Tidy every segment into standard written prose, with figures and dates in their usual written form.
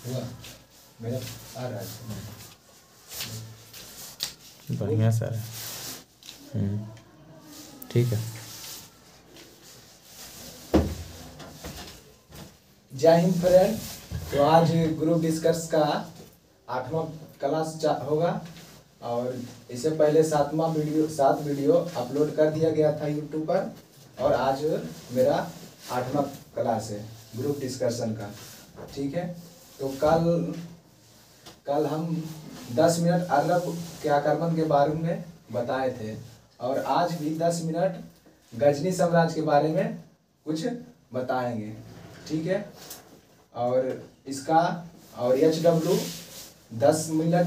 हुआ मेरा आ रहा है बढ़िया सर। ठीक है। जय हिंद फ्रेंड। तो आज ग्रुप डिस्कस का 8वां क्लास होगा और इससे पहले 7 वीडियो अपलोड कर दिया गया था यूट्यूब पर और आज मेरा 8वां क्लास है ग्रुप डिस्कशन का। ठीक है, तो कल हम 10 मिनट अरब के आक्रमण के बारे में बताए थे और आज भी 10 मिनट गजनी साम्राज्य के बारे में कुछ बताएंगे। ठीक है, और इसका और HW 10 मिनट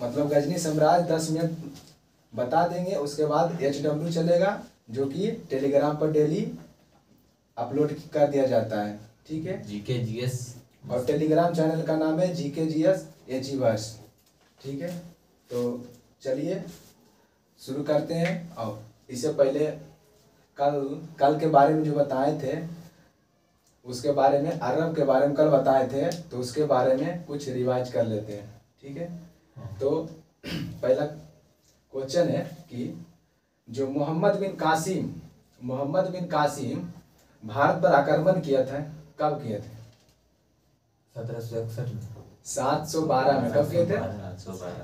मतलब गजनी साम्राज्य 10 मिनट बता देंगे। उसके बाद HW चलेगा जो कि टेलीग्राम पर डेली अपलोड कर दिया जाता है। ठीक है, GK GS और टेलीग्राम चैनल का नाम है GK GS एचीवर्स। ठीक है, तो चलिए शुरू करते हैं। और इससे पहले कल के बारे में जो बताए थे उसके बारे में, अरब के बारे में कल बताए थे, तो उसके बारे में कुछ रिवाइज कर लेते हैं। ठीक है, तो पहला क्वेश्चन है कि जो मोहम्मद बिन कासिम भारत पर आक्रमण किया था, कब किए थे? 1761 में 712 में। कब किए थे?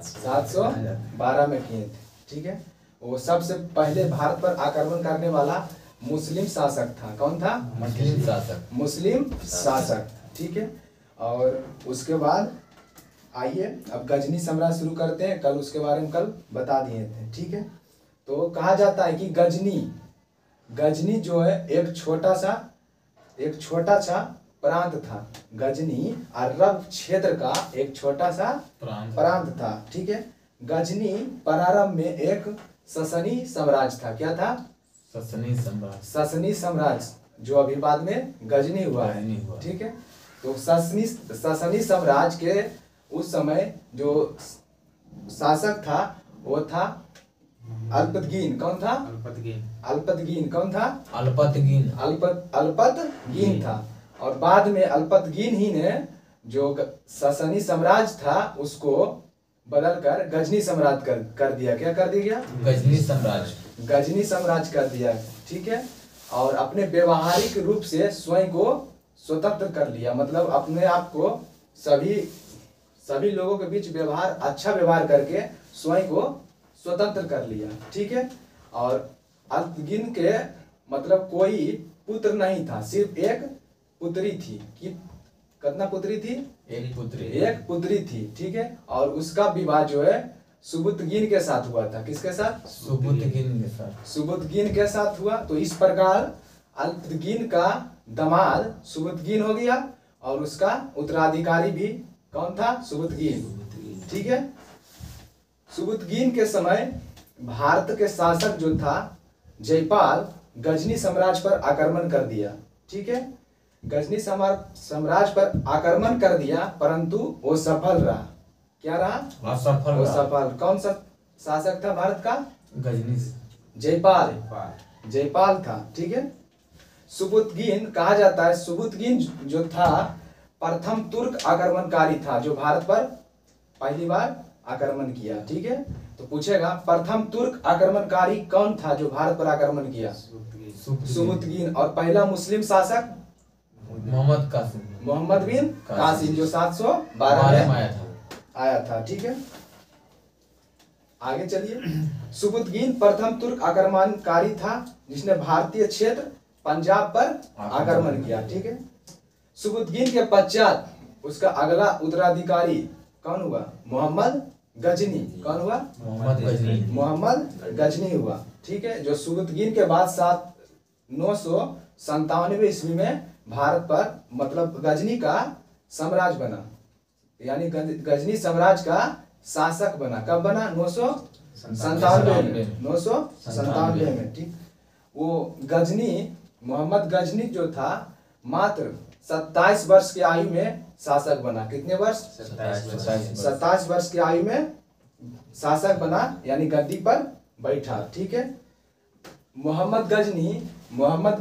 712 में किए थे। ठीक है, वो सबसे पहले भारत पर आक्रमण करने वाला मुस्लिम शासक था। कौन था? मुस्लिम शासक। ठीक है, और उसके बाद आइए अब गजनी साम्राज्य शुरू करते हैं। कल उसके बारे में कल बता दिए थे। ठीक है, तो कहा जाता है कि गजनी जो है एक छोटा सा प्रांत था। गजनी अरब क्षेत्र का एक छोटा सा प्रांत था। ठीक है, गजनी प्रारंभ में एक ससनी साम्राज्य था। क्या था? ससनी साम्राज्य, जो अभी बाद में गजनी हुआ है। ठीक है, तो ससनी साम्राज्य के उस समय जो शासक था वो था अल्पतगीन। कौन था? अल्पतगीन। कौन था? अल्पतगीन था। और बाद में अल्पतगीन ही ने जो ससनी साम्राज्य था उसको बदलकर गजनी साम्राज्य कर दिया। क्या कर दिया? गजनी साम्राज्य कर दिया। ठीक है, और अपने व्यवहारिक रूप से स्वयं को स्वतंत्र कर लिया। मतलब अपने आप को सभी लोगों के बीच अच्छा व्यवहार करके स्वयं को स्वतंत्र कर लिया। ठीक है, और अल्पतगीन के मतलब कोई पुत्र नहीं था, सिर्फ एक पुत्री थी। कितना पुत्री थी? एक पुत्री थी। ठीक है, और उसका विवाह जो है सुबुतगीन के साथ हुआ था। किसके साथ? सुबुतगीन के साथ हुआ। तो इस प्रकार अल्पतगीन का दामाद सुबुतगीन हो गया और उसका उत्तराधिकारी भी कौन था? सुबुतगीन। ठीक है, सुबुतगीन के समय भारत के शासक जो था जयपाल गजनी साम्राज्य पर आक्रमण कर दिया। ठीक है, गजनी साम्राज्य पर आक्रमण कर दिया परंतु वो सफल रहा। क्या रहा? वो सफल। कौन सा शासक था भारत का? जयपाल था। ठीक है, सुबुतगीन कहा जाता है, सुबुतगीन जो था प्रथम तुर्क आक्रमणकारी था जो भारत पर पहली बार आक्रमण किया। ठीक है, तो पूछेगा प्रथम तुर्क आक्रमणकारी कौन था जो भारत पर आक्रमण किया? सुबुतगीन। और पहला मुस्लिम शासक मोहम्मद बिन कासिम जो 712 में आया था। ठीक है, आगे चलिए। सुबुतगीन प्रथम तुर्क आक्रमणकारी था जिसने भारतीय क्षेत्र पंजाब पर आक्रमण किया। ठीक है, सुबुतगीन के पश्चात उसका अगला उत्तराधिकारी कौन हुआ? मोहम्मद गजनी। कौन हुआ? मोहम्मद गजनी हुआ। ठीक है, जो सुबुतगीन के बाद 997 ईस्वी में भारत पर मतलब गजनी का साम्राज्य बना, यानी गजनी साम्राज्य का शासक बना। कब बना? 997 में। ठीक, वो मोहम्मद गजनी जो था मात्र 27 वर्ष की आयु में शासक बना। कितने वर्ष? 27 वर्ष की आयु में शासक बना, यानी गद्दी पर बैठा। ठीक है, मोहम्मद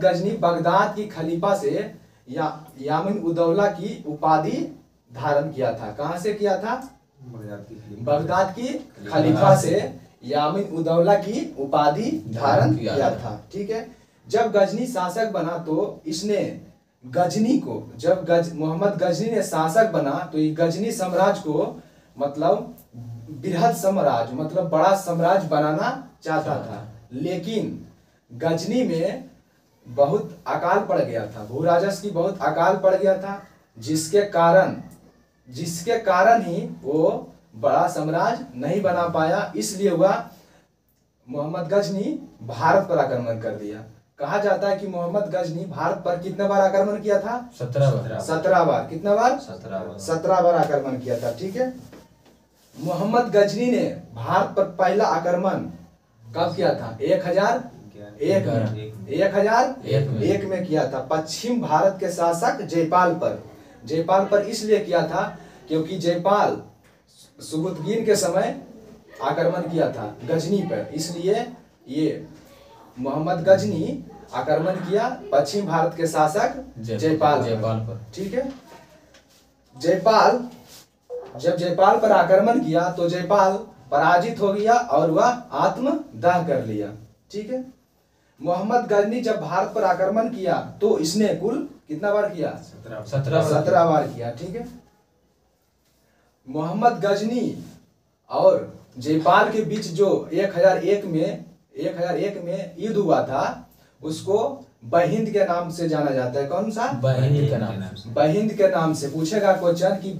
गजनी बगदाद की खलीफा से यामिन उद्दौला की उपाधि धारण किया था। कहाँ से किया था? बगदाद की खलीफा से यामिन उदौला की उपाधि धारण किया था। ठीक है। जब गजनी शासक बना तो इसने गजनी को, जब मोहम्मद गजनी ने शासक बना तो ये गजनी साम्राज्य को मतलब बृहद साम्राज्य मतलब बड़ा साम्राज्य बनाना चाहता था, लेकिन गजनी में बहुत अकाल पड़ गया था, भू राजस्व की बहुत अकाल पड़ गया था, जिसके कारण ही वो बड़ा साम्राज्य नहीं बना पाया। इसलिए वह मोहम्मद गजनी भारत पर आक्रमण कर दिया। कहा जाता है कि मोहम्मद गजनी भारत पर कितने बार आक्रमण किया था? 17 बार। कितना बार? 17 बार आक्रमण किया था। ठीक है। मोहम्मद गजनी ने भारत पर पहला आक्रमण कब किया था? 1001 में किया था, पश्चिम भारत के शासक जयपाल पर इसलिए किया था क्योंकि जयपाल सुबुतगीन के समय आक्रमण किया था गजनी पर, इसलिए ये मोहम्मद गजनी आक्रमण किया पश्चिम भारत के शासक जयपाल पर। ठीक है। जब जयपाल पर आक्रमण किया तो जयपाल पराजित हो गया और वह आत्मदाह कर लिया। ठीक है। मोहम्मद गजनी जब भारत पर आक्रमण किया तो इसने कुल कितना बार किया? 17 बार किया। ठीक है। मोहम्मद गजनी और जयपाल के बीच जो 1001 में युद्ध हुआ था उसको बहिंद के नाम से जाना जाता है। कौन सा? बहिंद के नाम से। पूछेगा क्वेश्चन कि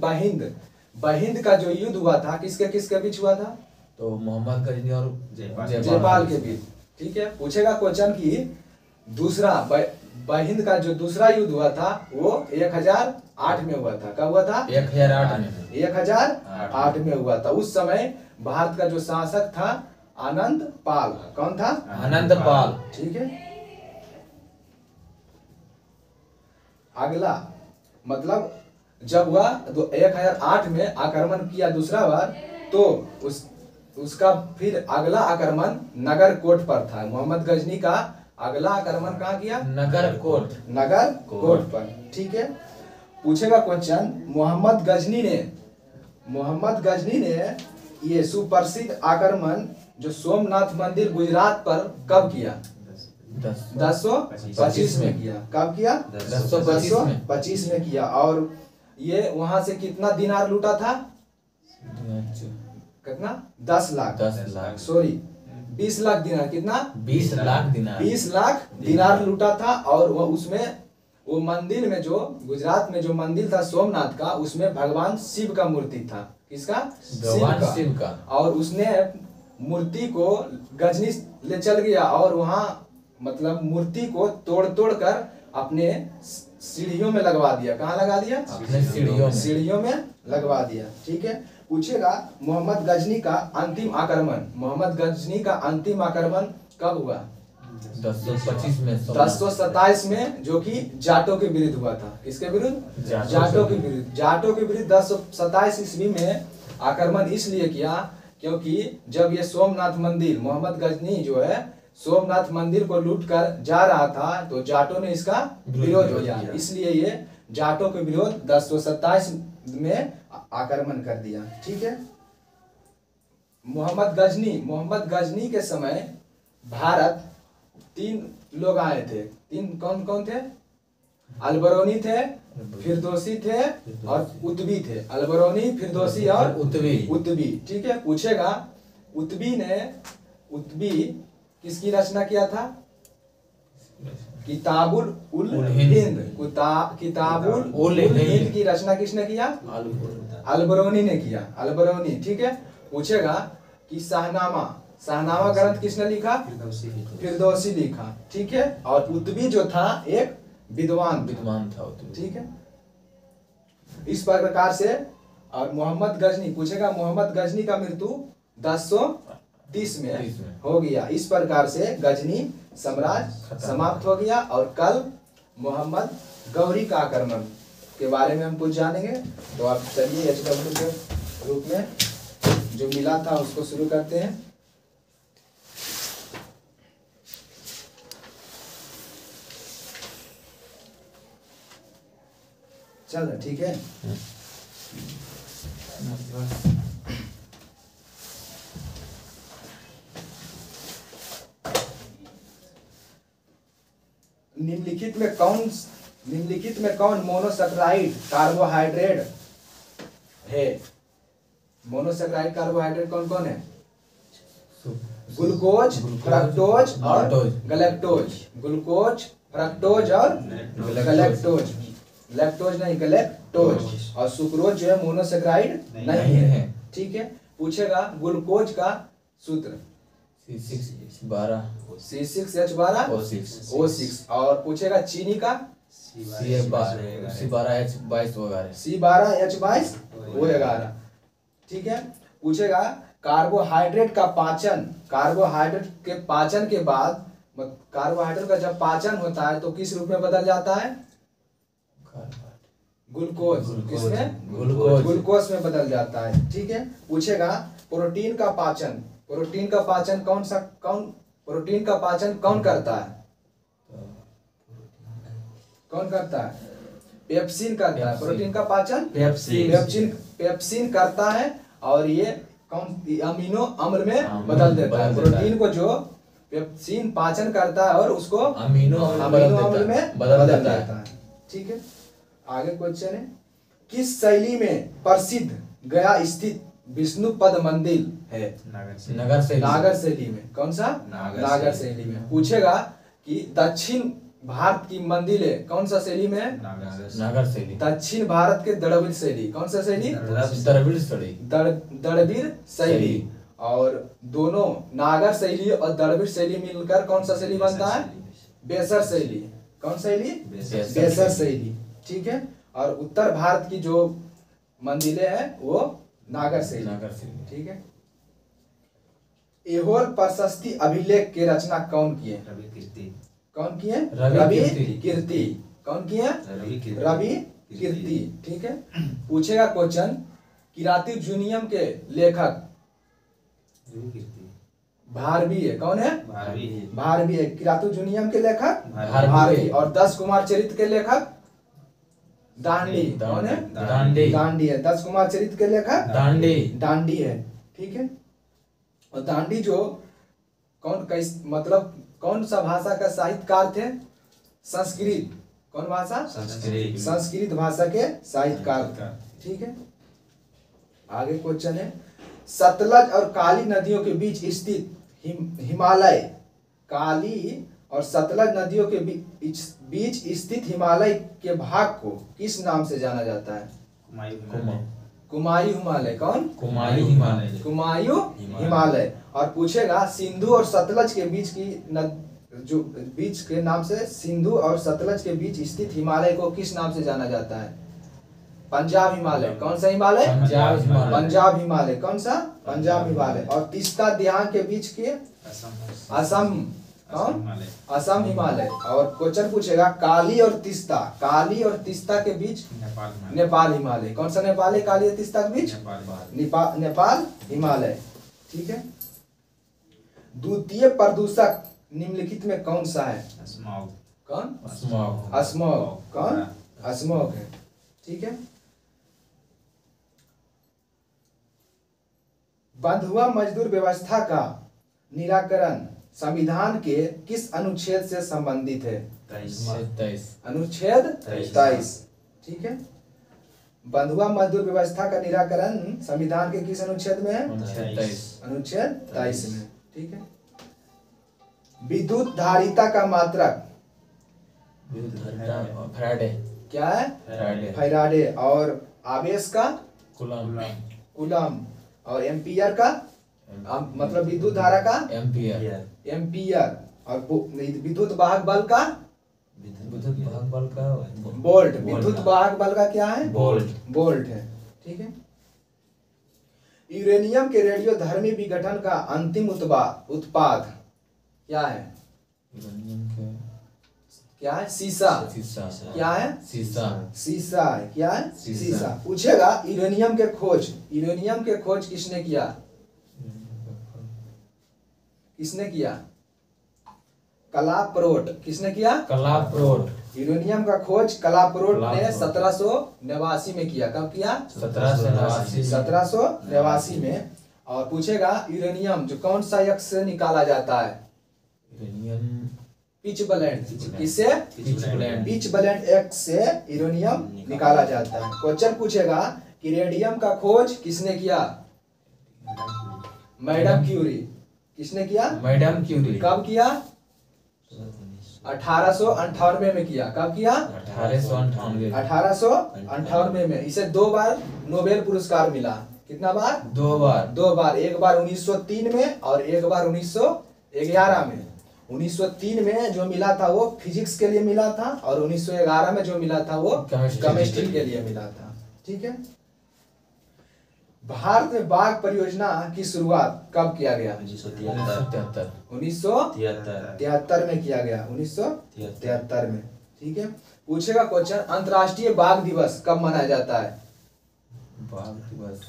बहिंद का जो युद्ध हुआ था किसके बीच हुआ था? तो मोहम्मद गजनी और जयपाल के बीच। ठीक है। पूछेगा क्वेश्चन कि दूसरा बहिंद का जो दूसरा युद्ध हुआ था वो 1008 में हुआ था। कब हुआ था? 1008 में हुआ था। उस समय भारत का जो शासक था आनंद पाल। कौन था? आनंद पाल। ठीक है। अगला मतलब जब वह 1008 में आक्रमण किया दूसरा बार तो उसका फिर अगला आक्रमण नगरकोट पर था। मोहम्मद गजनी का अगला आक्रमण कहाँ किया? नगरकोट पर। ठीक है। पूछेगा क्वेश्चन मोहम्मद गजनी ने ये सुप्रसिद्ध आक्रमण जो सोमनाथ मंदिर गुजरात पर कब किया? 1025 में किया। कब किया? 1025 में किया। और ये वहां से कितना दिनार लूटा था? कितना? 10 लाख 20 लाख दिनार। कितना? 20 लाख दिनार लूटा था। और वह उसमें वो मंदिर में जो गुजरात में जो मंदिर था सोमनाथ का, उसमें भगवान शिव का मूर्ति था। किसका? शिव का। और उसने मूर्ति को गजनी ले चल गया और वहां मतलब मूर्ति को तोड़ कर अपने सीढ़ियों में लगवा दिया। कहाँ लगा दिया? सीढ़ियों में लगवा दिया। ठीक है। पूछेगा मोहम्मद गजनी का अंतिम आक्रमण कब हुआ? 1027 में, जो कि जाटों के विरुद्ध हुआ था। किसके विरुद्ध? जाटों के विरुद्ध 1027 ईस्वी में आक्रमण इसलिए किया क्योंकि जब ये सोमनाथ मंदिर मोहम्मद गजनी जो है सोमनाथ मंदिर को लूट कर जा रहा था तो जाटों ने इसका विरोध किया, इसलिए ये जाटों के विरोध 1027 में आक्रमण कर दिया। ठीक है। मोहम्मद गजनी के समय भारत 3 लोग आए थे। 3 कौन थे? अलबरौनी थे, फिरदौसी थे और उतबी थे। अलबरौनी, फिरदौसी और उतबी। ठीक है। पूछेगा उतबी किसकी रचना किया था? किताबुल उल हिंद की रचना किसने किया? अलबरौनी ने किया। अलबरौनी। ठीक है। पूछेगा कि शाहनामा ग्रंथ किसने लिखा? फिरदौसी लिखा। ठीक है। और उतबी जो था एक विद्वान था। ठीक है। इस प्रकार से और मोहम्मद गजनी पूछेगा मोहम्मद गजनी का मृत्यु 1030 में हो गया। इस प्रकार से गजनी साम्राज्य समाप्त हो गया। और कल मोहम्मद गौरी का आक्रमण के बारे में हम कुछ जानेंगे। तो आप चलिए HW के रूप में जो मिला था उसको शुरू करते हैं। चल ठीक है। निम्नलिखित में कौन मोनोसेकेराइड कार्बोहाइड्रेट है? मोनोसेकेराइड कार्बोहाइड्रेट कौन कौन है? ग्लूकोज, फ्रक्टोज और गैलेक्टोज। ग्लूकोज, फ्रक्टोज और गैलेक्टोज। लैक्टोज नहीं, गैलेक्टोज। और सुक्रोज जो है मोनोसेकेराइड नहीं है। ठीक है, पूछेगा ग्लूकोज का सूत्र C6H12O6। और पूछेगा चीनी का C12H22O11। ठीक है, पूछेगा कार्बोहाइड्रेट का पाचन, कार्बोहाइड्रेट के पाचन के बाद, कार्बोहाइड्रेट का जब पाचन होता है तो किस रूप में बदल जाता है? ग्लूकोज। किसमें? ग्लूकोज में बदल जाता है। ठीक है, पूछेगा प्रोटीन का पाचन, प्रोटीन का पाचन प्रोटीन का पाचन कौन करता है? कौन करता है? पेप्सिन करता है। प्रोटीन का पाचन पेप्सिन करता है। और ये कौन अमीनो अम्ल में बदल देता है। प्रोटीन को जो पेप्सिन पाचन करता है और उसको अमीनो अम्ल में बदल देता है। ठीक है, आगे क्वेश्चन है, किस शैली में प्रसिद्ध गया स्थित विष्णुपद मंदिर है? नागर शैली में। कौन सा? नागर शैली में। पूछेगा कि दक्षिण भारत की मंदिर है कौन सा शैली में? नागर शैली। दक्षिण भारत के द्रविड़ शैली। कौन सा शैली? द्रविड़ शैली। और दोनों नागर शैली और द्रविड़ शैली मिलकर कौन सा शैली बनता है? बेसर शैली। कौन शैली? बेसर शैली। ठीक है, और उत्तर भारत की जो मंदिरें हैं वो नागर शैली। ठीक है, एहोल प्रशस्ति अभिलेख के रचना कौन किए? कौन किए? रवि कीर्ति। कौन किए? रवि कीर्ति। ठीक है, पूछेगा क्वेश्चन, किराती जूनियम के लेखक भारवी है। कौन है? भारवी है। किरातु जूनियम के लेखक भारवी। और 10 कुमार चरित्र के लेखक दांडी। कौन है? दांडी है। 10 कुमार चरित्र के लेखक दांडी है। ठीक है, और दांडी जो कौन सा भाषा का साहित्यकार थे? संस्कृत। कौन भाषा? संस्कृत भाषा के साहित्यकार थे। ठीक है, आगे क्वेश्चन है, सतलज और काली नदियों के बीच स्थित हिमालय, काली और सतलज नदियों के बीच स्थित हिमालय के भाग को किस नाम से जाना जाता है? कुमायूं हिमालय। कौन? कुमायूं हिमालय। और पूछेगा सिंधु और सतलज के बीच के नाम से, सिंधु और सतलज के बीच स्थित हिमालय को किस नाम से जाना जाता है? पंजाब हिमालय। कौन सा हिमालय? पंजाब हिमालय। कौन सा? पंजाब हिमालय। और तीस्ता दियांग के बीच के असम। कौन? असम हिमालय। और क्वेश्चन पूछेगा काली और तीस्ता के बीच नेपाल हिमालय। कौन सा नेपाल है काली और तीस्ता के बीच? नेपाल हिमालय। ठीक है, द्वितीय प्रदूषक निम्नलिखित में कौन सा है? कौन? स्मॉग। कौन? स्मॉग है। ठीक है, बंधुआ मजदूर व्यवस्था का निराकरण संविधान के किस अनुच्छेद से संबंधित है? 23। अनुच्छेद 23। ठीक है, बंधुआ मजदूर व्यवस्था का निराकरण संविधान के किस अनुच्छेद में है? अनुच्छेद 23 में। ठीक है, विद्युत धारिता का मात्रक फैराडे। क्या है? फैराडे। और आवेश का? कूलम। और एम्पियर का मतलब विद्युत धारा का? एम्पियर। और विद्युत वाहक बल का? वोल्ट। विद्युत वाहक बल का क्या है? वोल्ट है। ठीक है, यूरेनियम के रेडियोधर्मी विघटन का अंतिम उत्पाद क्या है? क्या है? शीशा। क्या है? शीशा। क्या है? शीशा। पूछेगा यूरेनियम के खोज किसने किया? कलाप्रोट। किसने किया? यूरेनियम का खोज कलाप्रोट ने 1789 में किया। कब किया? 1789 में। और पूछेगा यूरेनियम जो कौन सा यक्ष से निकाला जाता है? Uranium pitchblende. किससे? पिचब्लेंड। पिचब्लेंड यक्ष से यूरेनियम निकाला जाता है। क्वेश्चन पूछेगा कि रेडियम का खोज किसने किया? Madam Curie. किसने किया? Madam Curie. कब किया? 1898 में किया। कब किया? 1898। 1898 में। इसे 2 बार नोबेल पुरस्कार मिला। कितना बार? 2 बार। 2 बार। एक बार 1903 में और एक बार 1911 में। 1903 में जो मिला था वो फिजिक्स के लिए मिला था और 1911 में जो मिला था वो केमिस्ट्री के लिए मिला था। ठीक है। भारत में बाघ परियोजना की शुरुआत कब किया गया? 1973 में किया गया। 1973 में। ठीक है। पूछेगा क्वेश्चन अंतर्राष्ट्रीय बाघ दिवस कब मनाया जाता है? बाघ दिवस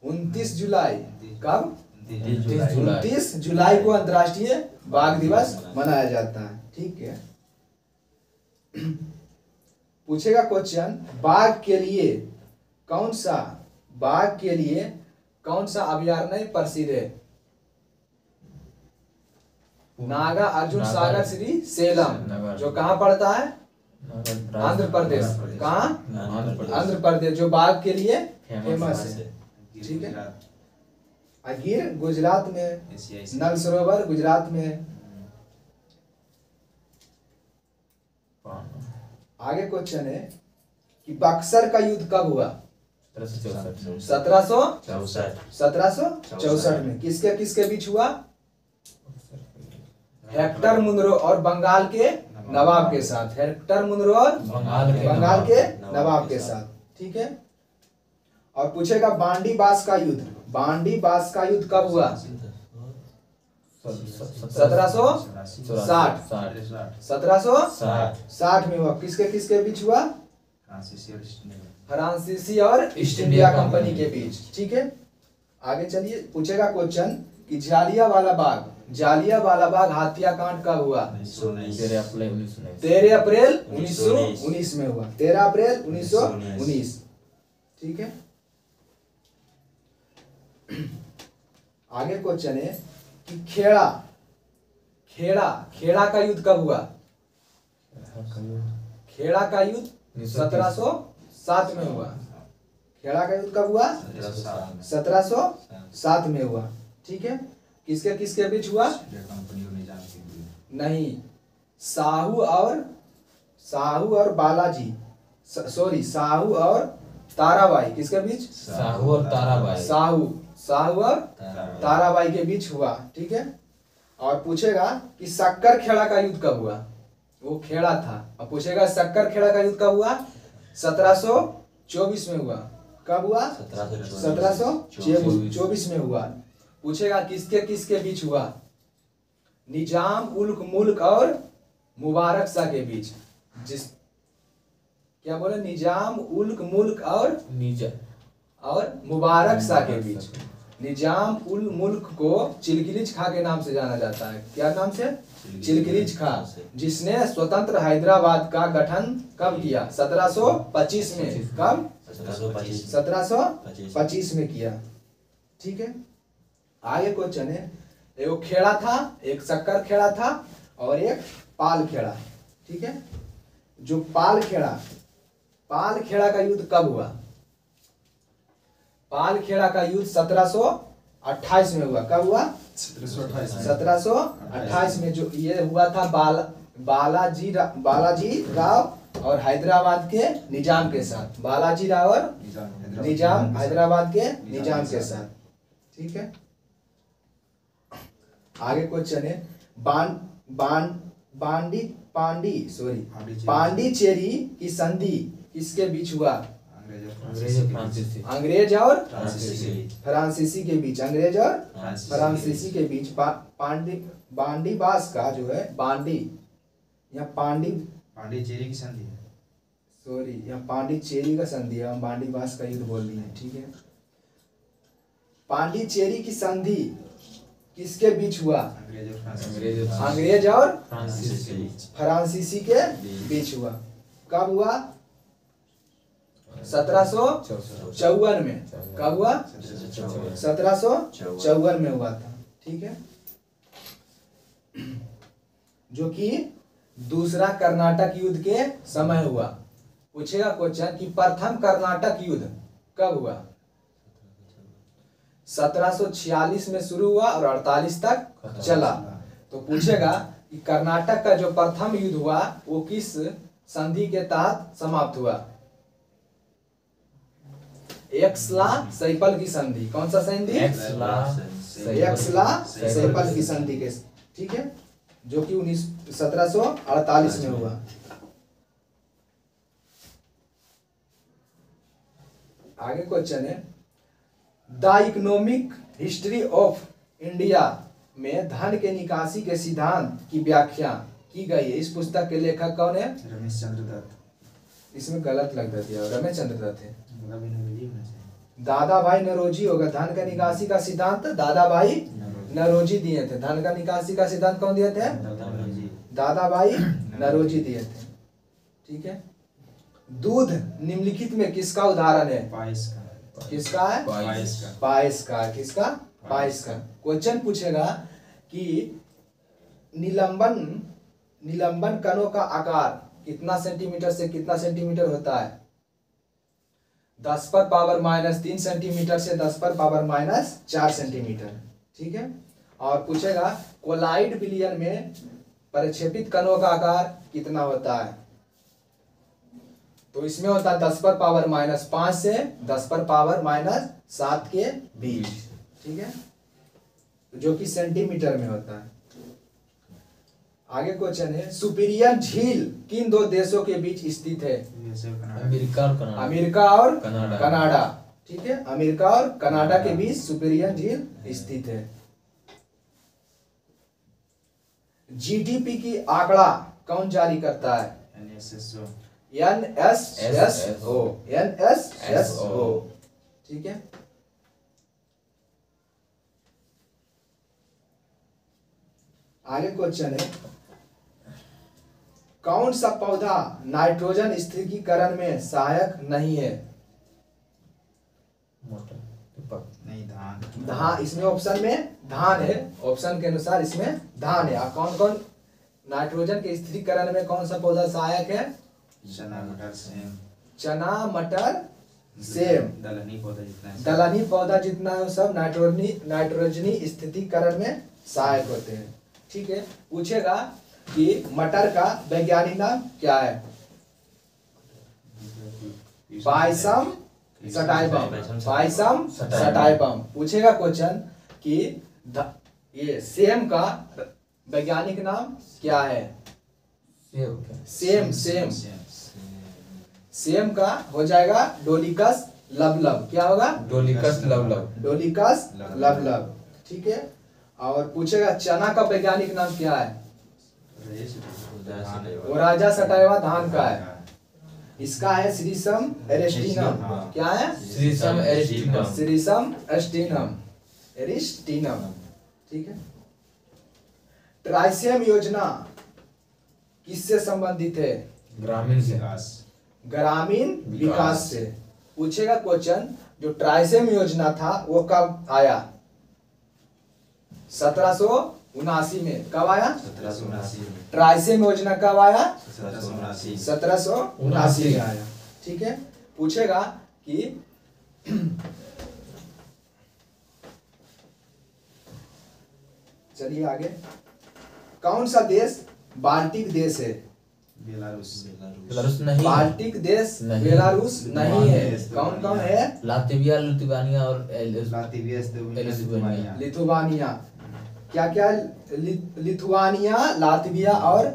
29 जुलाई। कब? 29 जुलाई को अंतर्राष्ट्रीय बाघ दिवस मनाया जाता है। ठीक है। पूछेगा क्वेश्चन बाघ के लिए कौन सा अभयारण्य प्रसिद्ध है? नागा अर्जुन सागर श्री सेलम जो कहाँ पड़ता है? आंध्र प्रदेश। कहाँ? आंध्र प्रदेश। जो बाघ के लिए फेमस है। ठीक है। गिर गुजरात में। नल सरोवर गुजरात में। आगे क्वेश्चन है कि बक्सर का युद्ध कब हुआ? 1764 में। किसके किसके बीच हुआ? हेक्टर मुनरो और बंगाल के नवाब के साथ। हेक्टर मुनरो और बंगाल के नवाब के साथ। ठीक है। और पूछेगा बांडी बास का युद्ध कब हुआ? 1760 में हुआ। किसके किसके बीच हुआ? फ्रांसीसी और ईस्ट इंडिया कंपनी के बीच। ठीक है। आगे चलिए। पूछेगा क्वेश्चन कि जालियांवाला बाग हत्याकांड कब हुआ? 13 अप्रैल 1919 में हुआ। 13 अप्रैल 1919। ठीक है। आगे क्वेश्चन है कि खेड़ा का युद्ध कब हुआ? खेड़ा का युद्ध 1707 में हुआ। खेड़ा का युद्ध कब हुआ? 1707 में हुआ। ठीक है। किसके किसके बीच हुआ? नहीं, साहू और बालाजी साहू और ताराबाई। किसके बीच? साहू और ताराबाई। साहू और ताराबाई के बीच हुआ। ठीक है। और पूछेगा कि शक्कर खेड़ा का युद्ध कब हुआ? वो खेड़ा था। और पूछेगा शक्कर खेड़ा का युद्ध कब हुआ? 1724 में हुआ। कब हुआ? 1724 में हुआ। पूछेगा किसके किसके बीच हुआ? निजाम उल मुल्क और मुबारक शाह के बीच। क्या बोले? निजाम उल मुल्क और मुबारक शाह के बीच। निजाम उल मुल्क को चिलखिलिच खां के नाम से जाना जाता है। क्या नाम से? चिलखिलिच खां, जिसने स्वतंत्र हैदराबाद का गठन कब किया? 1725 में। कब? 1725 में किया। ठीक है। आगे क्वेश्चन है, एक खेड़ा था, एक शक्कर खेड़ा था और एक पाल खेड़ा। ठीक है। जो पाल खेड़ा का युद्ध कब हुआ? पाल खेड़ा का युद्ध 1728 में हुआ। कब हुआ? 1728 में। जो ये हुआ था बालाजी राव और हैदराबाद के निजाम के साथ। बालाजी राव और निजाम हैदराबाद के निजाम के साथ। ठीक है। आगे क्वेश्चन है पांडिचेरी की संधि किसके बीच हुआ? अंग्रेज और फ्रांसीसी के बीच। अंग्रेज और फ्रांसीसी के बीच। बांडी बास का जो है यहाँ पांडिचेरी की संधि है। यहाँ पांडिचेरी का संधि है। हम बांडी बास का युद्ध बोल रही है। ठीक है। पांडिचेरी की संधि किसके बीच हुआ? अंग्रेज अंग्रेज और फ्रांसीसी फ्रांसीसी के बीच हुआ। कब हुआ? 1754 में। कब हुआ? 1754 में हुआ था। ठीक है, जो कि दूसरा कर्नाटक युद्ध के समय हुआ। पूछेगा क्वेश्चन कि प्रथम कर्नाटक युद्ध कब हुआ? 1746 में शुरू हुआ और 48 तक चला। तो पूछेगा कि कर्नाटक का जो प्रथम युद्ध हुआ वो किस संधि के तहत समाप्त हुआ? एक्सला सैपल की संधि। कौन सा संधि? एक्सला सैपल की संधि के, ठीक है, जो कि 1748 में हुआ। आगे क्वेश्चन है, the economic history of India में धन के निकासी के सिद्धांत की व्याख्या की गई है। इस पुस्तक के लेखक कौन है? रमेश चंद्र दत्त। इसमें गलत लग रही है, रमेश चंद्र दत्त है। दादा भाई नरोजी होगा। धन का निकासी का सिद्धांत दादा भाई नरोजी दिए थे। धन का निकासी का सिद्धांत कौन दिए थे? दादा भाई नरोजी दिए थे। ठीक है, दूध निम्नलिखित में किसका उदाहरण है? पायस का। किसका है? पायस का। पायस का। किसका? पायस का। क्वेश्चन पूछेगा कि निलंबन कणों का आकार कितना सेंटीमीटर से कितना सेंटीमीटर होता है? 10 पर पावर -3 सेंटीमीटर से 10 पर पावर -4 सेंटीमीटर। ठीक है, और पूछेगा कोलाइड विलयन में प्रक्षेपित कणों का आकार कितना होता है? तो इसमें होता है 10 पर पावर -5 से 10 पर पावर -7 के बीच। ठीक है, जो कि सेंटीमीटर में होता है। आगे क्वेश्चन है, सुपीरियर झील किन दो देशों के बीच स्थित है? अमेरिका और कनाडा। ठीक है, अमेरिका और कनाडा के बीच सुपीरियर झील स्थित है। जीडीपी की आंकड़ा कौन जारी करता है? NSSO। ठीक है, आगे क्वेश्चन है, कौन सा पौधा नाइट्रोजन स्थिरीकरण में सहायक नहीं है? नहीं, धान। धान। इसमें ऑप्शन में धान है। ऑप्शन के अनुसार इसमें धान है। कौन कौन नाइट्रोजन के स्थिरीकरण में कौन सा पौधा सहायक है? चना, मटर, सेम। चना, मटर, सेम। दलहनी पौधा जितना है। दलहनी पौधा जितना है वो सब नाइट्रोजनी स्थिरीकरण में सहायक होते हैं। ठीक है, पूछेगा कि मटर का वैज्ञानिक नाम क्या है? पायसम सटाइपम। पायसम सटाइपम। पूछेगा क्वेश्चन कि ये सेम का वैज्ञानिक नाम क्या है? सेम। सेम का हो जाएगा डोलिकस लवलव। क्या होगा? डोलिकस लवलव। डोलिकस लवलव। ठीक है, और पूछेगा चना का वैज्ञानिक नाम क्या है? ओराजा सटाइवा धान का है। इसका है सीरिसम एरिस्टीनम। क्या है? सीरिसम एरिस्टीनम। सीरिसम एरिस्टीनम। ठीक है, ट्राइसेम योजना किससे संबंधित है? ग्रामीण ग्रामीण विकास से। पूछेगा क्वेश्चन, जो ट्राइसेम योजना था वो कब आया? 1779 में। कब आया? 1779 में। ट्राइसेम योजना कब आया? 1779। 1779 में आया। ठीक है, पूछेगा कि चलिए आगे, कौन सा देश बाल्टिक देश है? बेलारूस नहीं। बाल्टिक देश बेलारूस नहीं है। कौन कौन है? लातविया, लिथुआनिया और लिथुआनिया। क्या क्या? लिथुआनिया, लातविया और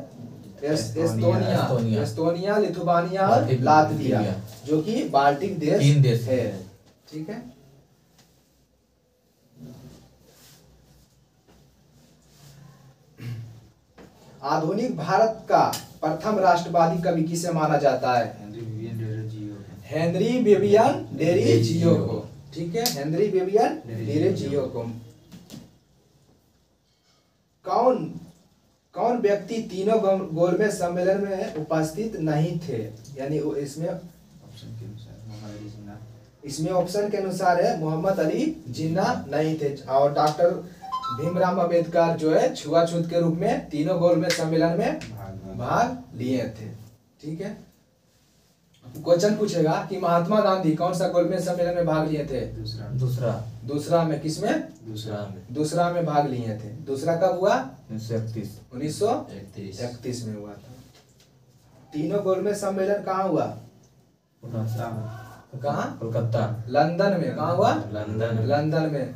एस्टोनिया, लिथुआनिया और लातविया, जो कि बाल्टिक देश है। ठीक है, आधुनिक भारत का प्रथम राष्ट्रवादी कवि किसे माना जाता है? हेनरी विवियन डेरिजियो को। ठीक है, हेनरी विवियन डेरिजियो को। कौन कौन व्यक्ति तीनों गोलमेज सम्मेलन में उपस्थित नहीं थे? यानी वो इसमें ऑप्शन के अनुसार मोहम्मद अली जिन्ना, इसमें ऑप्शन के अनुसार है मोहम्मद अली जिन्ना नहीं थे, और डॉक्टर भीमराव अंबेडकर जो है छुआछूत के रूप में तीनों गोलमेज सम्मेलन में भाग लिए थे। ठीक है, क्वेश्चन पूछेगा कि महात्मा गांधी कौन सा गोलमेज सम्मेलन में भाग लिए थे? दूसरा दूसरा दूसरा में, किसमें? दूसरा दूसरा में भाग लिए थे। दूसरा कब हुआ? 1931 1931 में हुआ था। तीनों गोलमेज सम्मेलन कहाँ हुआ? कहाँ? कोलकाता लंदन में। कहाँ हुआ? लंदन लंदन में।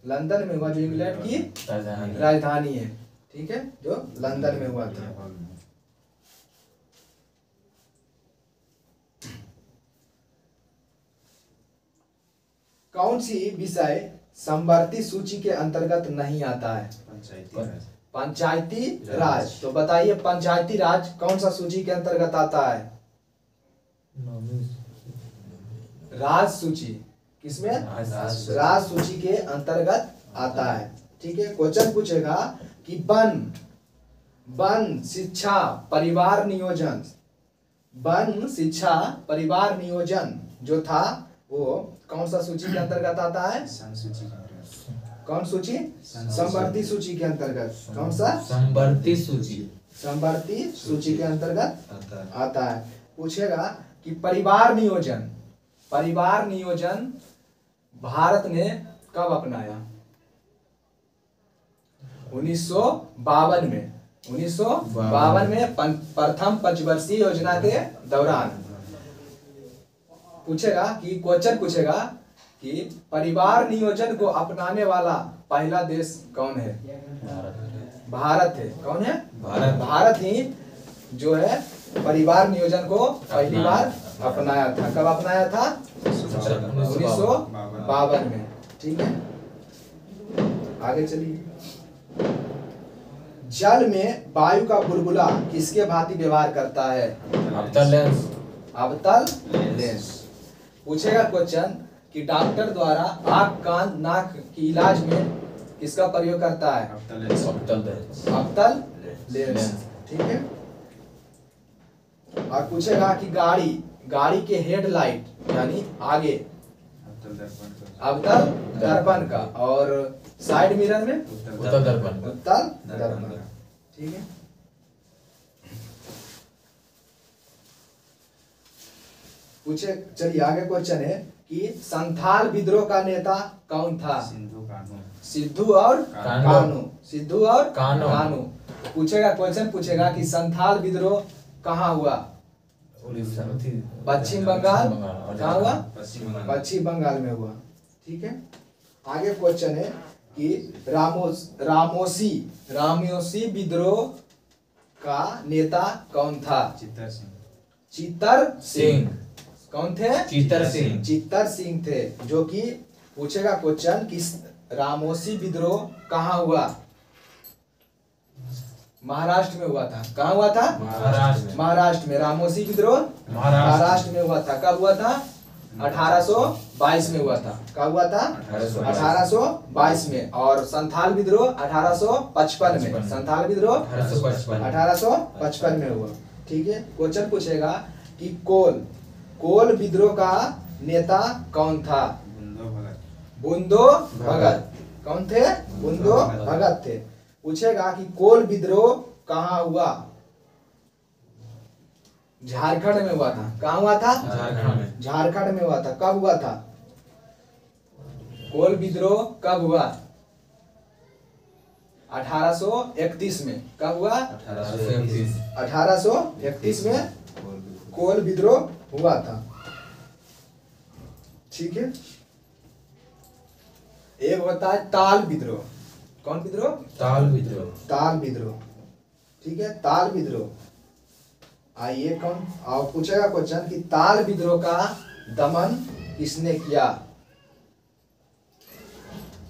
लंदन में हुआ, जो इंग्लैंड की राजधानी राजधानी है। ठीक है, जो लंदन में हुआ था। कौन सी विषय समवर्ती सूची के अंतर्गत नहीं आता है? पंचायती राज, पंचायती राज। तो बताइए पंचायती राज कौन सा सूची के अंतर्गत आता है? राज सूची। किसमें? राज सूची के अंतर्गत आता है। ठीक है, क्वेश्चन पूछेगा कि वन शिक्षा परिवार नियोजन, वन शिक्षा परिवार नियोजन जो था वो कौन सा सूची के अंतर्गत आता है? सूची के अंतर्गत। कौन सूची? समवर्ती सूची के अंतर्गत। कौन सा? समवर्ती सूची। समवर्ती सूची के अंतर्गत आता है। पूछेगा कि परिवार नियोजन भारत ने कब अपनाया? 1952 में। 1952 में प्रथम पंचवर्षीय योजना के दौरान पूछेगा कि क्वेश्चन पूछेगा कि परिवार नियोजन को अपनाने वाला पहला देश कौन है? भारत है। कौन है? भारत ही जो है परिवार नियोजन को पहली बार अपनाया था। कब अपनाया था? 1952 में। ठीक है, आगे चलिए। जल में वायु का बुलबुला किसके भांति व्यवहार करता है? अवतल लेंस। पूछेगा क्वेश्चन कि डॉक्टर द्वारा आँख कान नाक की इलाज में किसका प्रयोग करता है? अवतल लेंस। ठीक है, और पूछेगा कि गाड़ी के हेडलाइट यानी आगे अवतल दर्पण का, और साइड मिरर में उत्तल दर्पण। ठीक है, पूछे चलिए आगे क्वेश्चन है कि संथाल विद्रोह का नेता कौन था? सिद्धू और कान्हू। पूछेगा क्वेश्चन पूछेगा कि संथाल विद्रोह कहाँ हुआ? पश्चिम बंगाल। कहाँ हुआ? पश्चिम बंगाल में हुआ। ठीक है, आगे क्वेश्चन है कि रामोसी विद्रोह का नेता कौन था? चित्तर सिंह। कौन थे? चित्तर सिंह थे। जो कि पूछेगा क्वेश्चन कि रामोसी विद्रोह कहाँ हुआ? महाराष्ट्र में हुआ था। कहाँ हुआ था? महाराष्ट्र में। रामोसी विद्रोह महाराष्ट्र में हुआ था। कब हुआ था? 1822 में हुआ था। कब हुआ था? 1822 में। और संथाल विद्रोह 1855 में। संथाल विद्रोह 1855 में हुआ। ठीक है, क्वेश्चन पूछेगा कि कोल विद्रोह का नेता कौन था? बुंदो भगत। कौन थे? बुंदो भगत थे। पूछेगा कि कोल विद्रोह कहाँ हुआ? झारखंड में हुआ था। कहाँ हुआ था? झारखंड में हुआ था। कब हुआ था? कोल विद्रोह कब हुआ? 1831 में। कब हुआ? 1831 में कोल विद्रोह हुआ था। ठीक है, एक होता है ताल विद्रोह। कौन विद्रोह? ताल विद्रोह। ठीक है, ताल विद्रोह। आइए कौन और पूछेगा क्वेश्चन कि ताल विद्रोह का दमन किसने किया?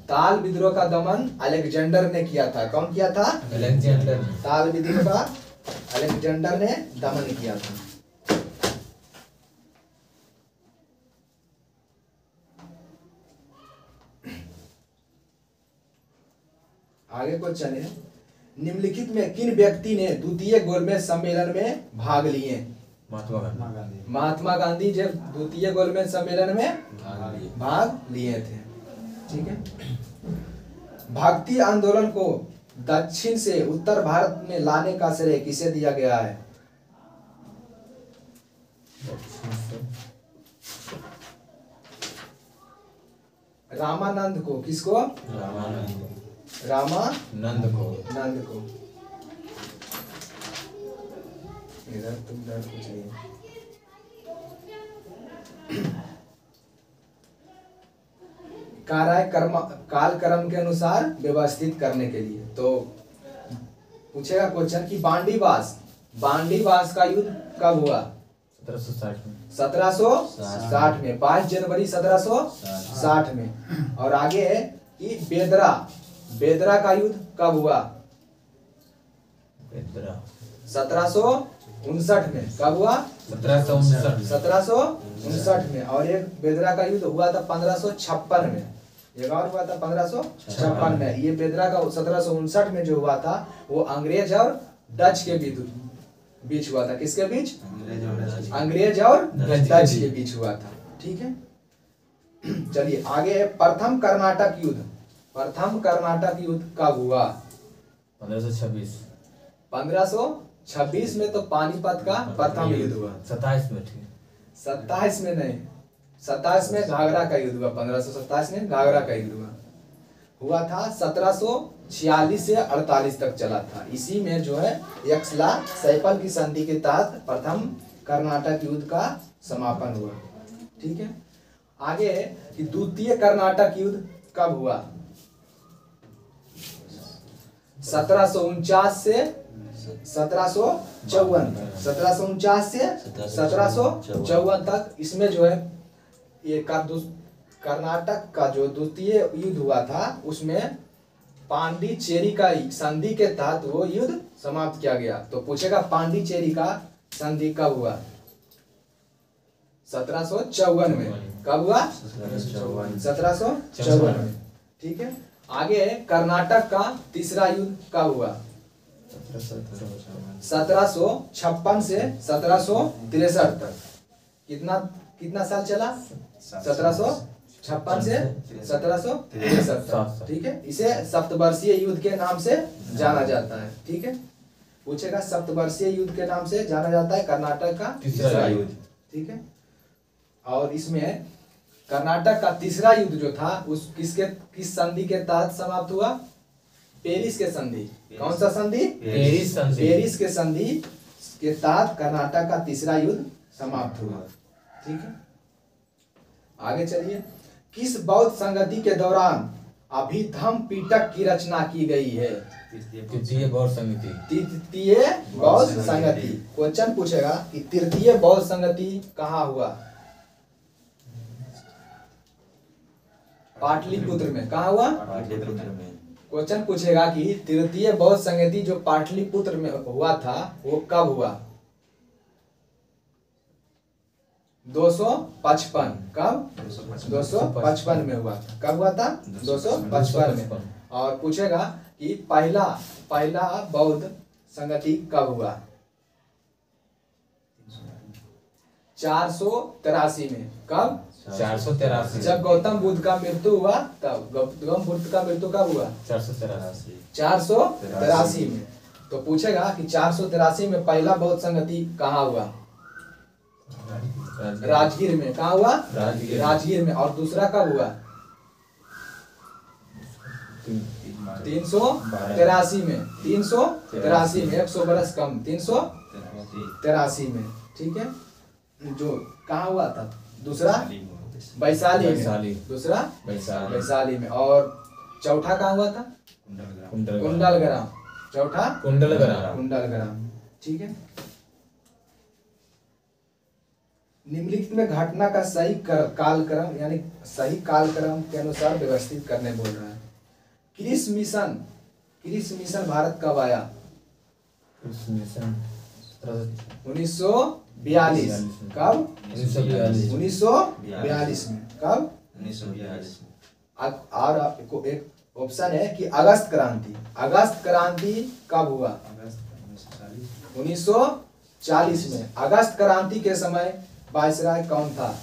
ताल विद्रोह का दमन अलेक्जेंडर ने किया था। कौन किया था? अलेक्जेंडर। ताल विद्रोह का अलेक्जेंडर ने दमन किया था। आगे क्वेश्चन है, निम्नलिखित में किन व्यक्ति ने द्वितीय गोलमेज सम्मेलन में भाग लिए? महात्मा गांधी। महात्मा गांधी। महात्मा गांधी जब द्वितीय गोलमेज सम्मेलन में भाग लिए। भाग लिए थे। ठीक है। भारतीय आंदोलन को दक्षिण से उत्तर भारत में लाने का श्रेय किसे दिया गया है? रामानंद को। किसको? रामानंद। रामानंद को। नंद को। इधर तुम इधर कुछ नहीं। कार्य कर्म काल क्रम के अनुसार व्यवस्थित करने के लिए। तो पूछेगा क्वेश्चन कि बांडीवास का युद्ध कब हुआ? 1760 में। 1760 में, 22 जनवरी 1760 में। और आगे है कि बेदरा का युद्ध कब हुआ? 1759 में। कब हुआ? 1759 में। और एक बेदरा का युद्ध हुआ था 1556 में। एक और हुआ था 1556 में। ये बेदरा का 1759 में जो हुआ था वो अंग्रेज और डच के बीच हुआ था। किसके बीच? अंग्रेज और डच के बीच हुआ था। ठीक है। चलिए आगे, प्रथम कर्नाटक युद्ध कब हुआ? 1526। 1526 में तो पानीपत का प्रथम युद्ध हुआ। 27 में ठीक। 27 में नहीं, 27 में घाघरा का युद्ध हुआ। 1527 में घाघरा का युद्ध हुआ था। 1746 से 48 तक चला था। इसी में जो है यक्षला सैपल की संधि के तहत प्रथम कर्नाटक युद्ध का समापन हुआ। ठीक है। आगे कि द्वितीय कर्नाटक युद्ध कब हुआ? 1749 से 1754 से 1754 तक। इसमें जो है ये कर्नाटक का जो द्वितीय युद्ध हुआ था उसमें पांडिचेरी का संधि के तहत वो युद्ध समाप्त किया गया। तो पूछेगा पांडिचेरी का संधि कब हुआ? 1754 में। कब हुआ? 1754 में। ठीक है। आगे कर्नाटक का तीसरा युद्ध कब हुआ? 1756 से 1763 तक। कितना साल चला? 1756 से 1763 तक। ठीक है। इसे सप्तवर्षीय युद्ध के नाम से जाना जाता है। ठीक है। पूछेगा सप्तवर्षीय युद्ध के नाम से जाना जाता है कर्नाटक का तीसरा युद्ध। ठीक है। और इसमें कर्नाटक का तीसरा युद्ध जो था उस किस संधि के तहत समाप्त हुआ? पेरिस के संधि। कौन सा संधि? पेरिस के संधि के तहत कर्नाटक का तीसरा युद्ध समाप्त हुआ। ठीक है। आगे चलिए, किस बौद्ध संगति के दौरान अभिधम पिटक की रचना की गई है? तृतीय बौद्ध संगति। तृतीय बौद्ध संगति। क्वेश्चन पूछेगा कि तृतीय बौद्ध संगति कहाँ हुआ? पाटलिपुत्र में। कहाँ हुआ? पाटलिपुत्र में। क्वेश्चन पूछेगा कि तृतीय बौद्ध संगति जो पाटलिपुत्र में हुआ था वो कब हुआ? 255। कब? 255 में हुआ था। कब हुआ था? 255 में। और पूछेगा कि पहला बौद्ध संगति कब हुआ? 483 में। कब? 483। जब गौतम बुद्ध का मृत्यु हुआ तब। गौतम बुद्ध का मृत्यु कब हुआ? 483 में। तो पूछेगा कि 483 में पहला बौद्ध संगति कहाँ हुआ? राजगीर में। कहाँ हुआ? राजगीर में। और दूसरा कब हुआ? 383 में। 383 में, 100 बरस कम। 383 में। ठीक है। जो कहाँ हुआ था? दूसरा वैशाली में। दूसरा वैशाली में। और चौथा कहाँ हुआ था? कुंडलग्राम। चौथा कुंडलग्राम। ठीक है। निम्नलिखित में घटना का सही कालक्रम यानी सही कालक्रम के अनुसार व्यवस्थित करने बोल रहा है। क्रिस मिशन भारत कब आया? 1942। कब? 1942 में। कब? 1942 में। और आपको एक ऑप्शन है कि अगस्त क्रांति। अगस्त क्रांति कब हुआ? अगस्त 1940। 1940 में। अगस्त क्रांति के समय वायसराय कौन था?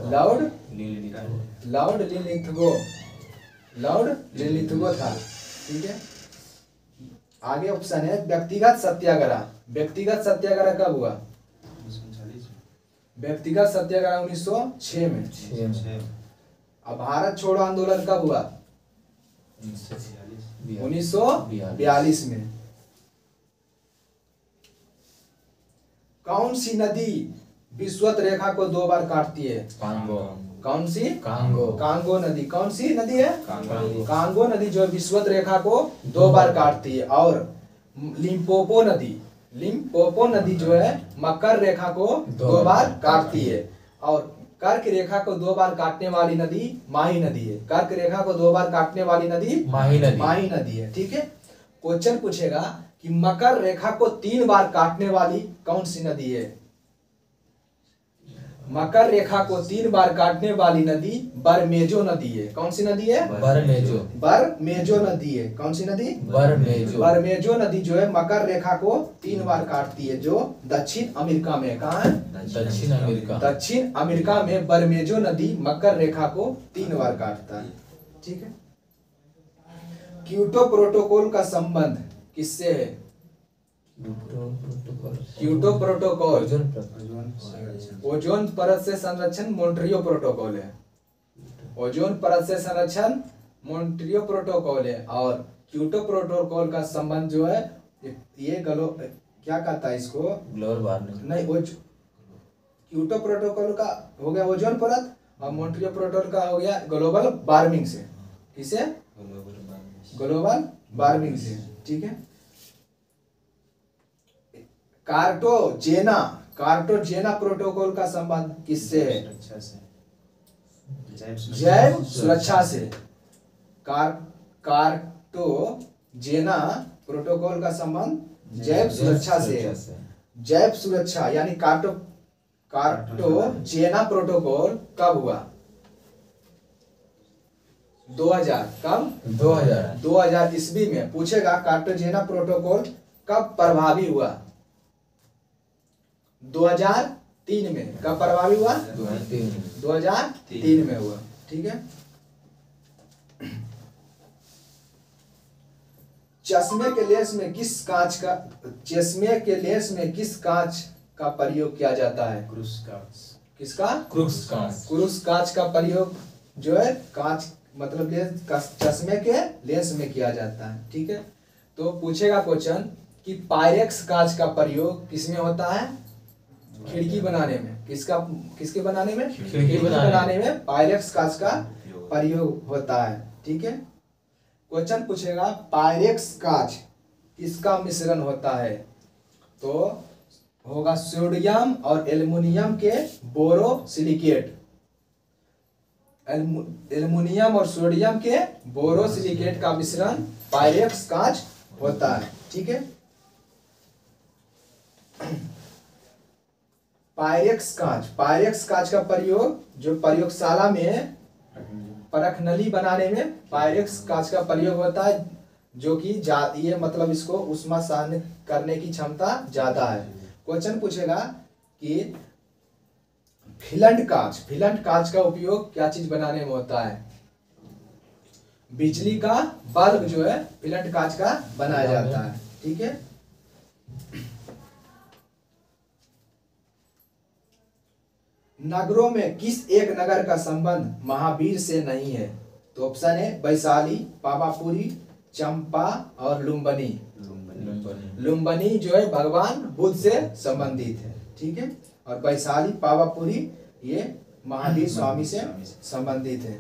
Lord Linlithgow. लॉर्ड लिनलिथगो था। ठीक है, आगे ऑप्शन है व्यक्तिगत सत्याग्रह। व्यक्तिगत सत्याग्रह कब हुआ? 1939 में। व्यक्तिगत सत्याग्रह 1906 में। 1906 अब भारत छोड़ो आंदोलन कब हुआ? 1942 में। कौन सी नदी विषुवत रेखा को 2 बार काटती है? कांगो। कौन सी? कांगो। कांगो नदी। कौन सी नदी है? कांगो। कांगो नदी जो विषुवत रेखा को 2 बार काटती है। और लिम्पोपो नदी, लिम्पोपो नदी जो है मकर रेखा को 2 बार काटती है। और कर्क रेखा को 2 बार काटने वाली नदी माही नदी है। कर्क रेखा को 2 बार काटने वाली नदी माही नदी। माही नदी है। ठीक है, क्वेश्चन पूछेगा कि मकर रेखा को 3 बार काटने वाली कौन सी नदी है? मकर रेखा को 3 बार काटने वाली नदी बरमेजो नदी है। कौन सी नदी है? बरमेजो। बरमेजो नदी है। कौन सी नदी? बरमेजो। बरमेजो नदी जो है मकर रेखा को 3 बार काटती है, जो दक्षिण अमेरिका में है। कहाँ है? दक्षिण अमेरिका। दक्षिण अमेरिका में बरमेजो नदी मकर रेखा को 3 बार काटता है। ठीक है, क्योटो प्रोटोकॉल का संबंध किससे है? क्योटो प्रोटोकॉल ओजोन परत से संरक्षण मॉन्ट्रियो प्रोटोकॉल है। ओजोन परत से संरक्षण मॉन्ट्रियो प्रोटोकॉल है। और क्योटो प्रोटोकॉल का संबंध जो है ये क्या कहता है इसको? Global warming. नहीं, क्योटो प्रोटोकॉल का हो गया ओजोन परत और मॉन्ट्रियो प्रोटोकॉल का हो गया ग्लोबल वार्मिंग से। किसे? ग्लोबल वार्मिंग से। ठीक है, कार्टोजेना प्रोटोकॉल का संबंध किससे है? जैव सुरक्षा से। कार्टोजेना प्रोटोकॉल का संबंध जैव सुरक्षा से है। जैव सुरक्षा यानी कार्टोजेना प्रोटोकॉल कब हुआ? 2000। कब? 2000 ईस्वी में। पूछेगा कार्टोजेना प्रोटोकॉल कब प्रभावी हुआ? 2003 में। कब प्रभावी हुआ? 2003 में हुआ। ठीक है, चश्मे के लेंस में किस कांच का प्रयोग किया जाता है? किसका? क्रूस कांच का प्रयोग जो है कांच मतलब चश्मे के लेंस में किया जाता है। ठीक है, तो पूछेगा क्वेश्चन कि पायरेक्स कांच का प्रयोग किसमें होता है? खिड़की बनाने में। किसके बनाने में? खिड़की बनाने में पायरेक्स कांच का प्रयोग होता है। ठीक है, क्वेश्चन पूछेगा पायरेक्स कांच किसका मिश्रण होता है? तो होगा सोडियम और एल्युमिनियम के बोरोसिलिकेट। एल्युमिनियम और सोडियम के बोरोसिलिकेट का मिश्रण पायरेक्स कांच होता है। ठीक है, पायरेक्स कांच का प्रयोग जो प्रयोगशाला में परख नली बनाने में पायरेक्स कांच का प्रयोग होता है, जो कि ये मतलब इसको उष्मा सहन करने की क्षमता ज्यादा है। क्वेश्चन पूछेगा कि फिलंट कांच का उपयोग क्या चीज बनाने में होता है? बिजली का बल्ब जो है फिलंट कांच का बनाया जाता है। ठीक है, नगरों में किस एक नगर का संबंध महावीर से नहीं है? तो ऑप्शन है वैशाली, पावापुरी, चंपा और लुम्बिनी। लुम्बिनी जो है भगवान बुद्ध से संबंधित है। ठीक है, और वैशाली, पावापुरी ये महावीर स्वामी से संबंधित है।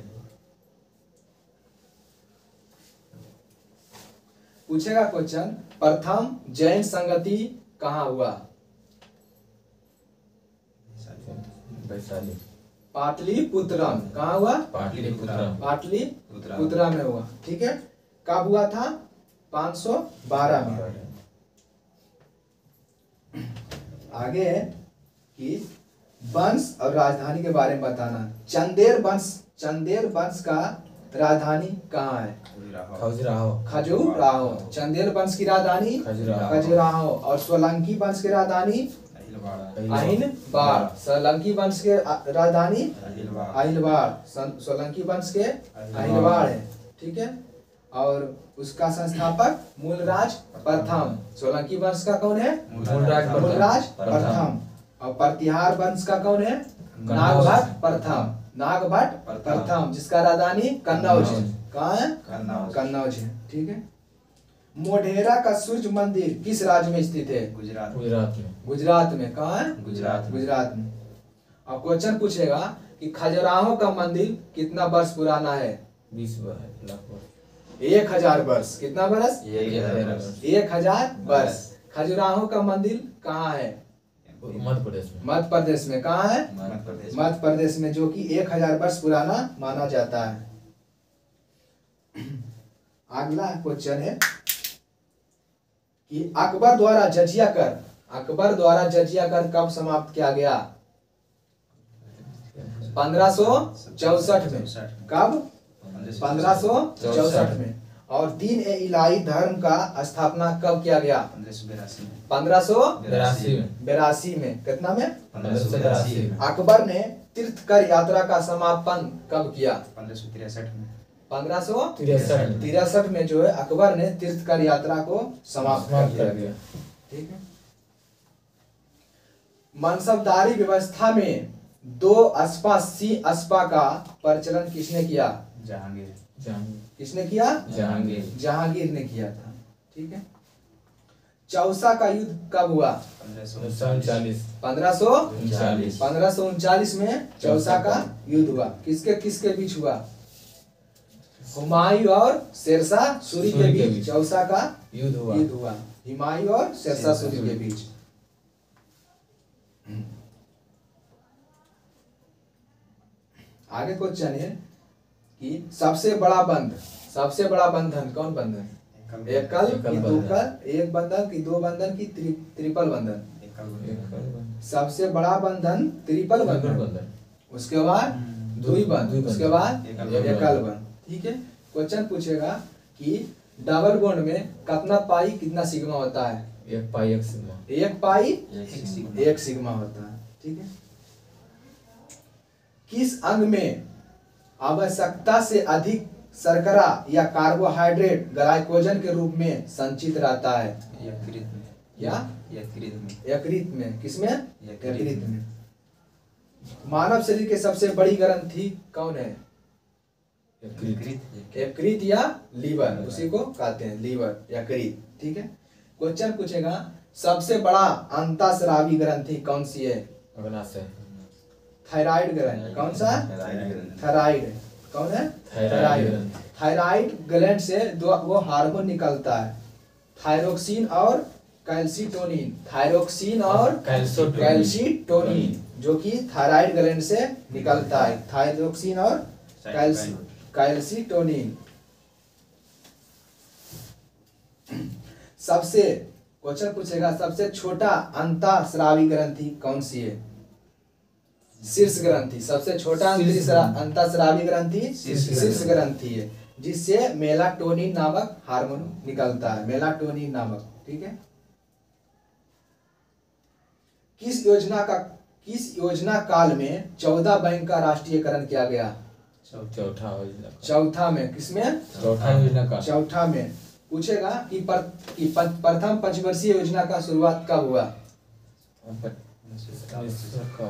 पूछेगा क्वेश्चन प्रथम जैन संगति कहाँ हुआ? वैशाली। पाटलिपुत्रम। कहाँ हुआ? पाटलिपुत्रम। पाटलिपुत्रा में हुआ। ठीक है, कब हुआ था? 512 में। आगे है कि वंश और राजधानी के बारे में बताना। चंदेर वंश का राजधानी कहाँ है? खजुराहो। खजुराहो। चंदेल वंश की राजधानी खजुराहो। और सोलंकी वंश की राजधानी अहिलवाड़। सोलंकी वंश के राजधानी अहिलवाड़। सोलंकी वंश के अहिलवाड़ है, ठीक है। और उसका संस्थापक मूलराज प्रथम। सोलंकी वंश का कौन है? मूलराज प्रथम। और प्रतिहार वंश का कौन है? नागभट्ट प्रथम। नागभट्ट प्रथम, जिसका राजधानी कन्नौज है। कहाँ है? कन्नौज है, ठीक है। मोढेरा का सूर्य मंदिर किस राज्य में स्थित है? गुजरात में। गुजरात में। कहाँ है? गुजरात में। और क्वेश्चन पूछेगा कि खजुराहो का मंदिर कितना वर्ष पुराना है? 20 लाख वर्ष। 1000 वर्ष। कितना वर्ष? 1000 वर्ष। खजुराहो का मंदिर कहाँ है? मध्य प्रदेश में। मध्य प्रदेश में। कहाँ है? मध्य प्रदेश में, जो कि 1000 वर्ष पुराना माना जाता है। अगला क्वेश्चन है कि अकबर द्वारा जजिया कर कब समाप्त किया गया? 1564 में। कब? 1564 में। और दीन ए इलाही धर्म का स्थापना कब किया गया? 1582 में। कितना में? 1583 में। अकबर ने तीर्थकर यात्रा का समापन कब किया? 1563 में। 1563 में जो है अकबर ने तीर्थकर यात्रा को समाप्त कर दिया, ठीक है। मनसबदारी व्यवस्था में 2 अस्पा सी अस्पा का प्रचलन किसने किया? जहांगीर। किसने किया? जहांगीर ने किया था, ठीक है। चौसा का युद्ध कब हुआ? 1539 में चौसा का युद्ध हुआ। किसके किसके बीच हुआ? हुमायूं और शेरशाह सूरी के बीच चौसा का युद्ध हुआ। हुमायूं और शेरशाह सूरी के बीच। आगे क्वेश्चन है कि सबसे बड़ा बंधन कौन बंधन? एकल की दुकल, एक बंधन की दो बंधन की त्रिपल बंधन। सबसे बड़ा बंधन त्रिपल बंधन, उसके बाद दुई बंध, उसके बाद एकल बंध, ठीक है। क्वेश्चन पूछेगा कि डबल बॉन्ड में कितना पाई कितना सिग्मा होता है? 1 पाई 1 सिग्मा। 1 पाई 1 सिग्मा होता है, ठीक है। किस अंग में आवश्यकता से अधिक शर्करा या कार्बोहाइड्रेट ग्लाइकोजन के रूप में संचित रहता है? यकृत में। या यकृत में। किसमें? यकृत में। मानव शरीर के सबसे बड़ी ग्रंथि कौन है? यकृत या लीवर, उसी को कहते हैं लीवर, यकृत, ठीक है। क्वेश्चन पूछेगा सबसे बड़ा अंतःस्रावी ग्रंथि कौन सी है? थायराइड ग्रंथि। कौन सा? थायराइड। कौन है? थायराइड। थायराइड ग्लैंड से वो हार्मोन निकलता है, थायरोक्सिन और कैल्सिटोनिन। थायरोक्सिन और कैल्सिटोनिन जो कि थायराइड ग्लैंड से निकलता है। थायरोक्सिन और कैल्सिटोनिन। सबसे क्वेश्चन पूछेगा सबसे छोटा अंतःस्रावी ग्रंथि कौन सी है? शीर्ष ग्रंथि। सबसे छोटा अंतःस्रावी ग्रंथि शीर्ष ग्रंथि है, जिससे मेलाटोनिन नामक हार्मोन निकलता है, मेलाटोनिन नामक, ठीक है। किस योजना काल में 14 बैंक का राष्ट्रीयकरण किया गया? चौथा में। किसमें? चौथा में। पूछेगा कि प्रथम पंचवर्षीय योजना का शुरुआत कब हुआ?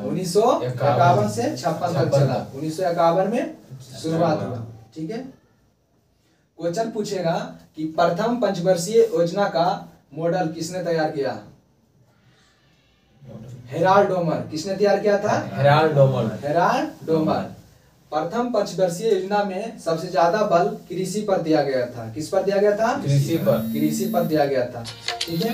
1951 से 56 तक चला। 1951 में शुरुआत हुआ, ठीक है। क्वेश्चन पूछेगा कि प्रथम पंचवर्षीय योजना का मॉडल किसने तैयार किया? Herald Domar. किसने तैयार किया था? Herald Domar. प्रथम पंचवर्षीय योजना में सबसे ज्यादा बल कृषि पर दिया गया था। किस पर दिया गया था? कृषि पर दिया गया था, ठीक है।